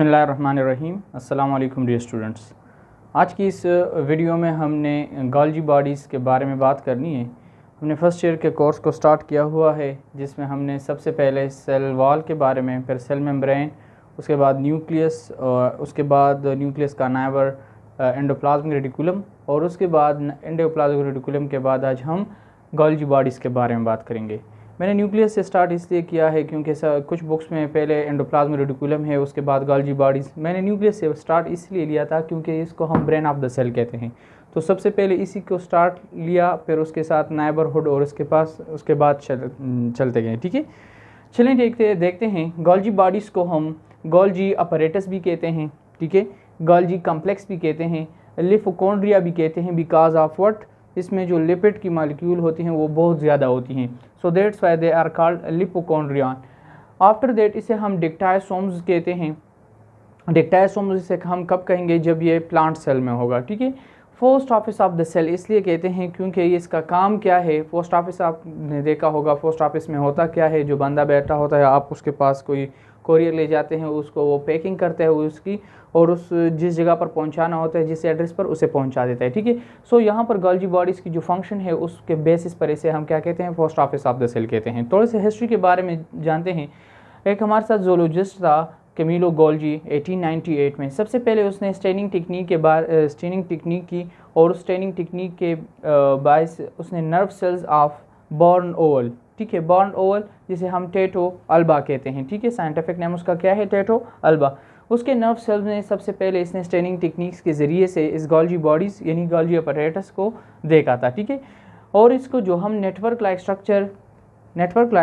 बिस्मिल्लाहिर्रहमानिर्रहीम। अस्सलाम वालेकुम डियर स्टूडेंट्स। आज की इस वीडियो में हमने गोल्जी बॉडीज़ के बारे में बात करनी है। हमने फ़र्स्ट ईयर के कोर्स को स्टार्ट किया हुआ है, जिसमें हमने सबसे पहले सेल वॉल के बारे में, फिर सेल मेम्ब्रेन, उसके बाद न्यूक्लियस, और उसके बाद न्यूक्लियस का नाइबर एंडोप्लाज्मिक रेटिकुलम, और उसके बाद एंडोप्लाज्मिक रेटिकुलम के बाद आज हम गोल्जी बॉडीज़ के बारे में बात करेंगे। मैंने न्यूक्लियस से स्टार्ट इसलिए किया है क्योंकि कुछ बुक्स में पहले एंडोप्लाज्मिक रेटिकुलम है, उसके बाद गोल्जी बॉडीज़। मैंने न्यूक्लियस से स्टार्ट इसलिए लिया था क्योंकि इसको हम ब्रेन ऑफ द सेल कहते हैं, तो सबसे पहले इसी को स्टार्ट लिया, फिर उसके साथ नाइबरहुड और उसके बाद चलते गए। ठीक है, चलें देखते हैं। गोल्जी बॉडीज़ को हम गोल्जी अपरेटस भी कहते हैं, ठीक है, गोल्जी कम्प्लेक्स भी कहते हैं, लिपोकोंड्रिया भी कहते हैं, बिकॉज ऑफ व्हाट, इसमें जो लिपिड की मॉलिक्यूल होती हैं वो बहुत ज़्यादा होती हैं, so that's why they are called lipochondrion. After that इसे हम डिक्टायोसोम्स कहते हैं। डिक्टायोसोम्स इसे हम कब कहेंगे, जब ये प्लांट सेल में होगा। ठीक है, post office of the cell इसलिए कहते हैं क्योंकि ये इसका काम क्या है। पोस्ट ऑफिस आपने देखा होगा, पोस्ट ऑफिस में होता क्या है, जो बंदा बैठा होता है, आप उसके पास कोई कोरियर ले जाते हैं, उसको वो पैकिंग करते हैं उसकी, और उस जिस जगह पर पहुंचाना होता है, जिस एड्रेस पर, उसे पहुंचा देता है। ठीक है, सो यहाँ पर गोल्जी बॉडीज़ की जो फंक्शन है उसके बेसिस पर इसे हम क्या कहते हैं, post office of the cell कहते हैं। थोड़े से हिस्ट्री के बारे में जानते हैं। एक हमारे साथ जोलॉजिस्ट था कैमिलो गोल्जी, 1898 में सबसे पहले उसने स्टेनिंग टेक्निक की, और उस स्टेनिंग टेक्निक के बायस उसने nerve cells of born Oval, ठीक है, बॉर्न ओवल जिसे हम टेटो अल्बा कहते हैं, ठीक है, साइंटिफिक नेम उसका क्या है, टेटो अल्बा, उसके नर्व सेल्स में सबसे पहले इसने स्टेनिंग टेक्निक्स के ज़रिए से इस गोल्जी बॉडीज़ यानी गोल्जी अपरेटस को देखा था। ठीक है, और इसको जो हम नेटवर्क लाइक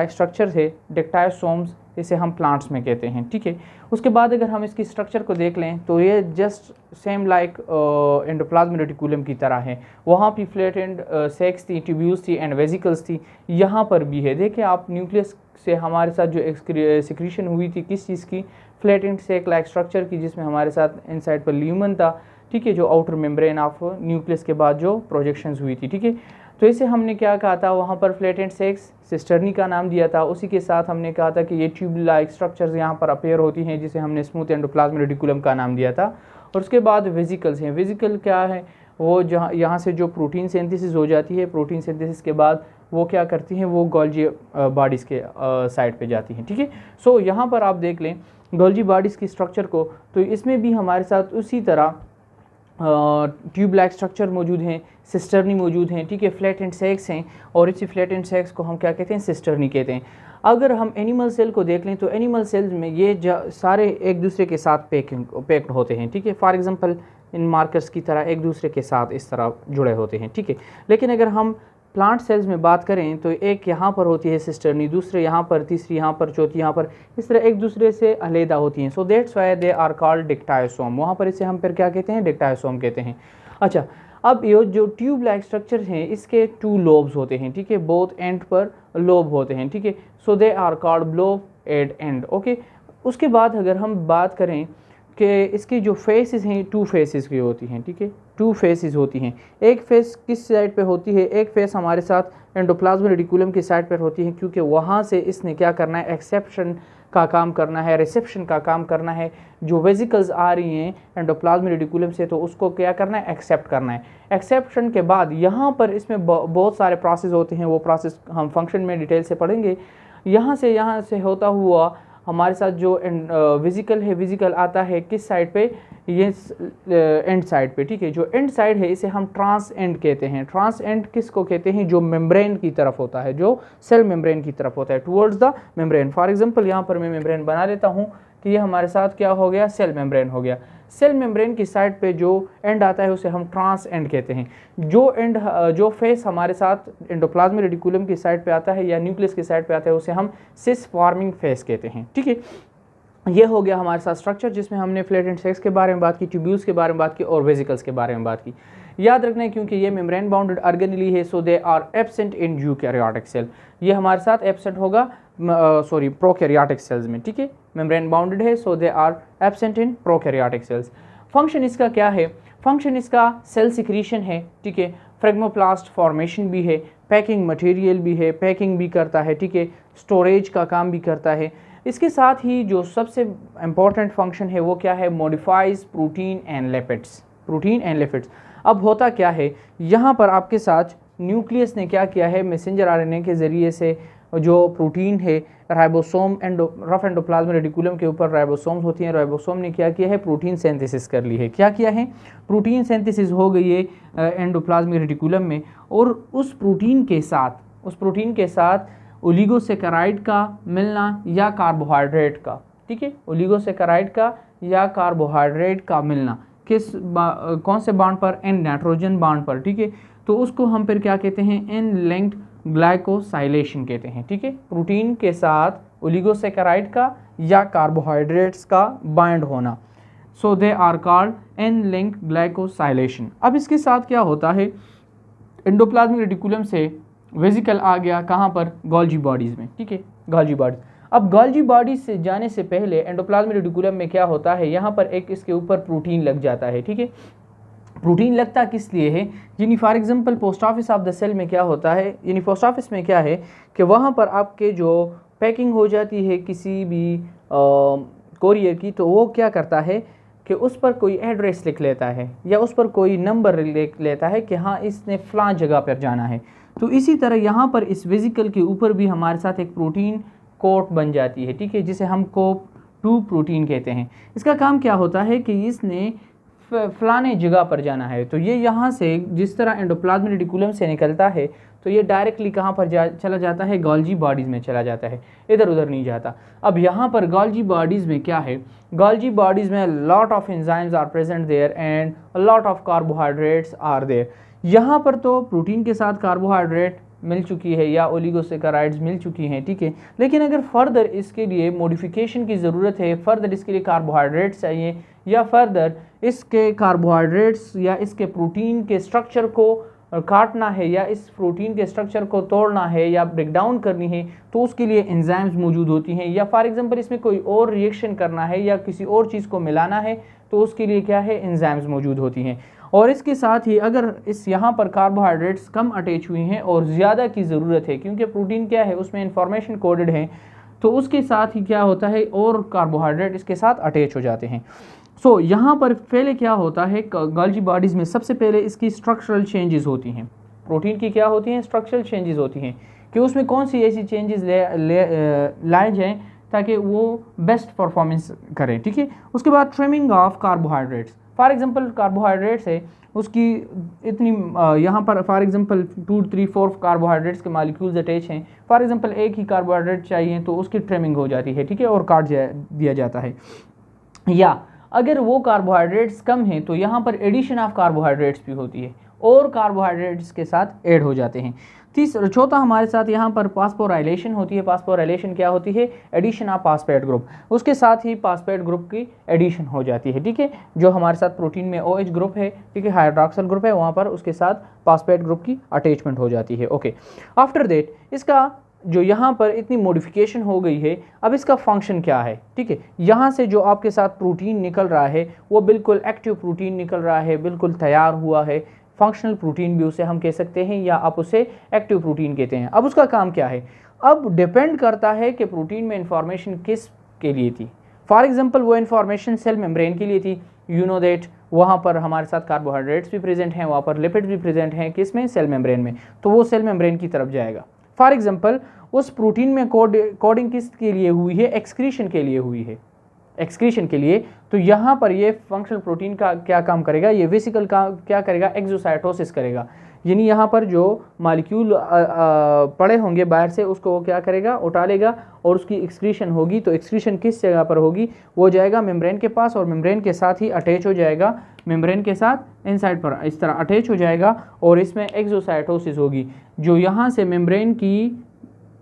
स्ट्रक्चर है डिक्टायोसोम्स, इसे हम प्लांट्स में कहते हैं। ठीक है, उसके बाद अगर हम इसकी स्ट्रक्चर को देख लें तो ये just same like endoplasmic reticulum की तरह है। वहाँ भी फ्लैटेंड सेक्स थी, ट्यूब्यूल्स थी एंड वेसिकल्स थी, यहाँ पर भी है। देखिए आप, न्यूक्लियस से हमारे साथ जो सिक्रीशन हुई थी किस चीज़ की, फ्लैटेंड सेक लाइक स्ट्रक्चर की, जिसमें हमारे साथ इनसाइड पर ल्यूमन था, ठीक है, जो आउटर मेम्ब्रेन ऑफ न्यूक्लियस के बाद जो प्रोजेक्शंस हुई थी। ठीक है, तो इसे हमने क्या कहा था, वहाँ पर फ्लैटेंड सेक्स सिस्टर्नी का नाम दिया था। उसी के साथ हमने कहा था कि ये ट्यूब लाइक स्ट्रक्चर्स यहाँ पर अपेयर होती हैं, जिसे हमने स्मूथ एंडोप्लाज्मिक रेटिकुलम का नाम दिया था। और उसके बाद वेसिकल्स हैं। वेसिकल क्या है, वो जहाँ यहाँ से जो प्रोटीन सिंथेसिस हो जाती है, प्रोटीन सिंथेसिस के बाद वो क्या करती हैं, वो गोल्जी बॉडीज़ के साइड पे जाती हैं। ठीक है, सो यहाँ पर आप देख लें गोल्जी बॉडीज़ की स्ट्रक्चर को, तो इसमें भी हमारे साथ उसी तरह ट्यूब लाइक स्ट्रक्चर मौजूद हैं, सिस्टर्नी मौजूद हैं, ठीक है, फ्लैट एंड सेक्स हैं, और इसी फ्लैट एंड सेक्स को हम क्या कहते हैं, सिस्टर्नी कहते हैं। अगर हम एनिमल सेल को देख लें तो एनिमल सेल्स में ये सारे एक दूसरे के साथ पैक्ड होते हैं। ठीक है, फॉर एग्जांपल इन मार्कर्स की तरह एक दूसरे के साथ इस तरह जुड़े होते हैं। ठीक है, लेकिन अगर हम प्लांट सेल्स में बात करें तो एक यहाँ पर होती है सिस्टर्नी, दूसरे यहाँ पर, तीसरी यहाँ पर, चौथी यहाँ पर, इस तरह एक दूसरे से अलहदा होती हैं। So that's why they are called dictyosome. वहाँ पर इसे हम फिर क्या कहते हैं, डिक्टायोसोम कहते हैं। अच्छा, अब ये जो ट्यूब लाइक स्ट्रक्चर हैं इसके 2 लोब्स होते हैं, ठीक है, बोथ एंड पर लोब होते हैं। ठीक है, so they are called lobe at end. Okay, उसके बाद अगर हम बात करें कि इसकी जो फेसेस हैं 2 फेसेस की होती हैं। ठीक है, 2 फेसेस होती हैं। एक फेस किस साइड पे होती है, एक फेस हमारे साथ एंडोप्लाज्मिक रेटिकुलम की साइड पर होती है, क्योंकि वहाँ से इसने क्या करना है, एक्सेप्शन का काम करना है, रिसेप्शन का काम करना है। जो वेसिकल्स आ रही हैं एंडोप्लाज्मिक रेटिकुलम से, तो उसको क्या करना है, एक्सेप्ट करना है। एक्सेप्शन के बाद यहाँ पर इसमें बहुत सारे प्रोसेस होते हैं, वो प्रोसेस हम फंक्शन में डिटेल से पढ़ेंगे। यहाँ से होता हुआ हमारे साथ जो वेसिकल है, वेसिकल आता है किस साइड पे, ये एंड साइड पे। ठीक है, जो एंड साइड है इसे हम ट्रांस एंड कहते हैं। ट्रांस एंड किसको कहते हैं, जो मेम्ब्रेन की तरफ होता है, जो सेल मेम्ब्रेन की तरफ होता है, towards the membrane. For example यहाँ पर मैं मेम्ब्रेन बना लेता हूँ कि ये हमारे साथ क्या हो गया, सेल मेम्ब्रेन हो गया। सेल मेम्ब्रेन की साइड पे जो एंड आता है उसे हम ट्रांस एंड कहते हैं। जो फेस हमारे साथ एंडोप्लाज्मिक रेटिकुलम की साइड पे आता है या न्यूक्लियस की साइड पे आता है उसे हम सिस फॉर्मिंग फेस कहते हैं। ठीक है, ये हो गया हमारे साथ स्ट्रक्चर, जिसमें हमने फ्लैट एंड सेक्स के बारे में बात की, ट्यूब्यूल्स के बारे में बात की, और वेसिकल्स के बारे में बात की। याद रखना है क्योंकि ये मेम्ब्रेन बाउंडेड ऑर्गेनेली है, so they are absent in eukaryotic cell. ये हमारे साथ एब्सेंट होगा प्रोकैरियोटिक सेल्स में। ठीक है, मेम्ब्रेन बाउंडेड है, so they are absent in prokaryotic cells. Function इसका क्या है, फंक्शन इसका सेल सिक्रीशन है। ठीक है, फ्रेगमोप्लास्ट फॉर्मेशन भी है, पैकिंग मटेरियल भी है, पैकिंग भी करता है। ठीक है, स्टोरेज का काम भी करता है। इसके साथ ही जो सबसे इम्पॉर्टेंट फंक्शन है वो क्या है, modifies protein and lipids, protein and lipids. अब होता क्या है, यहाँ पर आपके साथ न्यूक्लियस ने क्या किया है, मैसेंजर आरएनए के ज़रिए से जो प्रोटीन है राइबोसोम रफ एंडोप्लाज्मिक रेटिकुलम के ऊपर राइबोसोम्स होती हैं, राइबोसोम ने क्या किया है, प्रोटीन सिंथेसिस कर ली है। क्या किया है, प्रोटीन सिंथेसिस हो गई है एंडोप्लाज्मिक रेटिकुलम में, और उस प्रोटीन के साथ ओलिगोसेकेराइड का मिलना या कार्बोहाइड्रेट का, ठीक है, ओलिगोसेकेराइड का या कार्बोहाइड्रेट का मिलना कौन से बांड पर, एन नाइट्रोजन बांड पर, ठीक है। तो उसको हम फिर क्या कहते हैं, एन लिंक्ड ग्लाइकोसाइलेशन कहते हैं, ठीक है। प्रोटीन के साथ ओलिगोसेकेराइड का या कार्बोहाइड्रेट्स का बाइंड होना, so they are called N linked glycosylation. अब इसके साथ क्या होता है, एंडोप्लाज्मिक रेटिकुलम से वेसिकल आ गया कहाँ पर, गोल्जी बॉडीज़ में, ठीक है, गोल्जी बॉडीज़। अब गोल्जी बॉडीज से जाने से पहले एंडोप्लाज्मिक रेटिकुलम में क्या होता है, यहाँ पर एक इसके ऊपर प्रोटीन लग जाता है, ठीक है। प्रोटीन लगता किस लिए है, यानी for example post office of the cell में क्या होता है, यानी पोस्ट ऑफिस में क्या है कि वहाँ पर आपके जो पैकिंग हो जाती है किसी भी कोरियर की, तो वो क्या करता है कि उस पर कोई एड्रेस लिख लेता है या उस पर कोई नंबर लिख लेता है कि हाँ इसने फ़लाँ जगह पर जाना है। तो इसी तरह यहाँ पर इस वेसिकल के ऊपर भी हमारे साथ एक प्रोटीन कोट बन जाती है, ठीक है, जिसे हम कोप 2 प्रोटीन कहते हैं। इसका काम क्या होता है कि इसने फलाने जगह पर जाना है, तो ये यहाँ से जिस तरह एंडोप्लाज्मिक रेटिकुलम से निकलता है तो ये डायरेक्टली कहाँ पर चला जाता है, गोल्जी बॉडीज़ में चला जाता है, इधर उधर नहीं जाता। अब यहाँ पर गोल्जी बॉडीज़ में क्या है, गोल्जी बॉडीज़ में lot of enzymes are present there and lot of carbohydrates are there. यहाँ पर तो प्रोटीन के साथ कार्बोहाइड्रेट मिल चुकी है या ओलिगोसेकेराइड्स मिल चुकी हैं, ठीक है, लेकिन अगर फर्दर इसके लिए मॉडिफिकेशन की ज़रूरत है, फर्दर इसके लिए कार्बोहाइड्रेट्स चाहिए या फर्दर इसके कार्बोहाइड्रेट्स या इसके प्रोटीन के स्ट्रक्चर को काटना है या इस प्रोटीन के स्ट्रक्चर को तोड़ना है या ब्रेक डाउन करनी है, तो उसके लिए एंजाइम्स मौजूद होती हैं। या फॉर एग्जांपल इसमें कोई और रिएक्शन करना है या किसी और चीज़ को मिलाना है, तो उसके लिए क्या है, एंजाइम्स मौजूद होती हैं। और इसके साथ ही अगर इस यहाँ पर कार्बोहाइड्रेट्स कम अटैच हुई हैं और ज़्यादा की ज़रूरत है, क्योंकि प्रोटीन क्या है उसमें इंफॉर्मेशन कोडेड है, तो उसके साथ ही क्या होता है और कार्बोहाइड्रेट इसके साथ अटैच हो जाते हैं। सो यहाँ पर पहले क्या होता है, गोल्जी बॉडीज़ में सबसे पहले इसकी स्ट्रक्चरल चेंजेस होती हैं। प्रोटीन की क्या होती हैं, स्ट्रक्चरल चेंजेस होती हैं कि उसमें कौन सी ऐसी चेंजेस लाए जाएँ ताकि वो बेस्ट परफॉर्मेंस करें, ठीक है। उसके बाद trimming of carbohydrates, for example carbohydrates है उसकी इतनी यहाँ पर फॉर एग्जांपल 2, 3, 4 कार्बोहाइड्रेट्स के मालिक्यूल्स अटैच हैं, फॉर एग्जांपल एक ही कार्बोहाइड्रेट चाहिए तो उसकी ट्रिमिंग हो जाती है, ठीक है, और काट दिया जाता है। या अगर वो कार्बोहाइड्रेट्स कम हैं तो यहाँ पर एडिशन ऑफ कार्बोहाइड्रेट्स भी होती है और कार्बोहाइड्रेट्स के साथ ऐड हो जाते हैं। चौथा हमारे साथ यहाँ पर फास्फोराइलेशन होती है। फास्फोराइलेशन क्या होती है, एडिशन ऑफ फास्फेट ग्रुप, उसके साथ ही फास्फेट ग्रुप की एडिशन हो जाती है, ठीक है। जो हमारे साथ प्रोटीन में OH ग्रुप है, ठीक है, हाइड्रोक्सिल ग्रुप है, वहाँ पर उसके साथ फास्फेट ग्रुप की अटैचमेंट हो जाती है। ओके, आफ्टर दैट इसका जो यहाँ पर इतनी मॉडिफिकेशन हो गई है, अब इसका फंक्शन क्या है, ठीक है। यहाँ से जो आपके साथ प्रोटीन निकल रहा है वो बिल्कुल एक्टिव प्रोटीन निकल रहा है, बिल्कुल तैयार हुआ है, फंक्शनल प्रोटीन भी उसे हम कह सकते हैं या आप उसे एक्टिव प्रोटीन कहते हैं। अब उसका काम क्या है, अब डिपेंड करता है कि प्रोटीन में इंफॉर्मेशन किस के लिए थी। फॉर एग्जांपल वो इंफॉर्मेशन सेल मेम्ब्रेन के लिए थी, यू नो दैट वहाँ पर हमारे साथ कार्बोहाइड्रेट्स भी प्रेजेंट हैं, वहाँ पर लिपिड्स भी प्रेजेंट हैं, किस में, सेल मेम्ब्रेन में, तो वो सेल मेम्ब्रेन की तरफ जाएगा। फॉर एग्जांपल उस प्रोटीन में कोडिंग किस के लिए हुई है, एक्सक्रीशन के लिए हुई है, एक्सक्रीशन के लिए, तो यहाँ पर ये फंक्शनल प्रोटीन का क्या काम करेगा, ये वेसिकल का क्या करेगा, एक्सोसाइटोसिस करेगा, यानी यहाँ पर जो मॉलिक्यूल पड़े होंगे बाहर से उसको वो क्या करेगा, उठा लेगा और उसकी एक्सक्रीशन होगी। तो एक्सक्रीशन किस जगह पर होगी, वो जाएगा मेम्ब्रेन के पास और मेम्ब्रेन के साथ ही अटैच हो जाएगा, मेम्ब्रेन के साथ इनसाइड पर इस तरह अटैच हो जाएगा और इसमें एक्सोसाइटोसिस होगी, जो यहाँ से मेम्ब्रेन की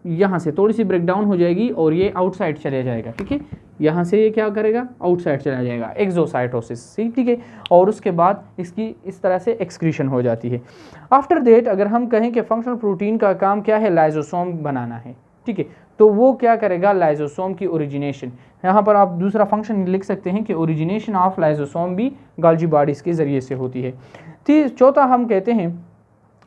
यहाँ से थोड़ी सी ब्रेक डाउन हो जाएगी और ये आउटसाइड चले जाएगा, ठीक है, यहाँ से ये क्या करेगा, आउटसाइड चला जाएगा, एक्सोसाइटोसिस, ठीक है, और उसके बाद इसकी इस तरह से एक्सक्रीशन हो जाती है। आफ्टर दैट अगर हम कहें कि फंक्शनल प्रोटीन का काम क्या है, लाइजोसोम बनाना है, ठीक है, तो वो क्या करेगा, लाइजोसोम की ओरिजिनेशन, यहाँ पर आप दूसरा फंक्शन लिख सकते हैं कि ओरिजिनेशन ऑफ लाइजोसोम भी गोल्जी बॉडीज़ के ज़रिए से होती है। चौथा हम कहते हैं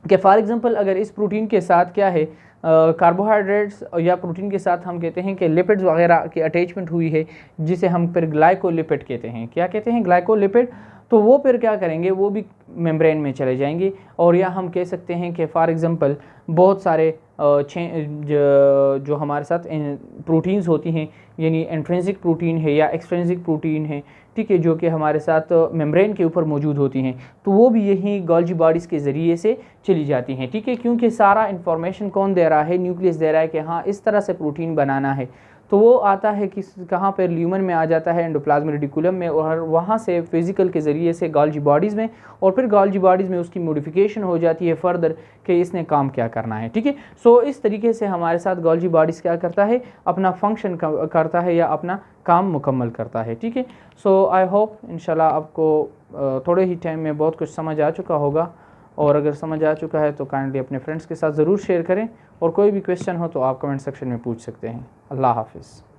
कि फॉर एग्जांपल अगर इस प्रोटीन के साथ क्या है, कार्बोहाइड्रेट्स या प्रोटीन के साथ हम कहते हैं कि लिपिड्स वगैरह की अटैचमेंट हुई है, जिसे हम फिर ग्लाइकोलिपिड कहते हैं। क्या कहते हैं? ग्लाइकोलिपिड। तो वो फिर क्या करेंगे, वो भी मेम्ब्रेन में चले जाएंगे। और या हम कह सकते हैं कि फॉर एग्जांपल बहुत सारे जो हमारे साथ प्रोटीन्स होती हैं, यानी इंट्रिंसिक प्रोटीन है या एक्सट्रिंसिक प्रोटीन है, ठीक है, जो कि हमारे साथ मेम्ब्रेन के ऊपर मौजूद होती हैं, तो वो भी यही गोल्जी बॉडीज़ के ज़रिए से चली जाती हैं, ठीक है। क्योंकि सारा इन्फॉर्मेशन कौन दे रहा है? न्यूक्लियस दे रहा है कि हाँ इस तरह से प्रोटीन बनाना है। तो वो आता है कि कहाँ पर ल्यूमन में आ जाता है, एंडोप्लाज्मिक रेटिकुलम में, और वहाँ से फिज़िकल के ज़रिए से गोल्जी बॉडीज़ में, और फिर गोल्जी बॉडीज़ में उसकी मॉडिफिकेशन हो जाती है फर्दर कि इसने काम क्या करना है, ठीक है। सो इस तरीके से हमारे साथ गोल्जी बॉडीज़ क्या करता है, अपना फंक्शन करता है या अपना काम मुकम्मल करता है, ठीक है। सो आई होप इंशाल्लाह आपको थोड़े ही टाइम में बहुत कुछ समझ आ चुका होगा, और अगर समझ आ चुका है तो काइंडली अपने फ्रेंड्स के साथ ज़रूर शेयर करें, और कोई भी क्वेश्चन हो तो आप कमेंट सेक्शन में पूछ सकते हैं। अल्लाह हाफ़िज़।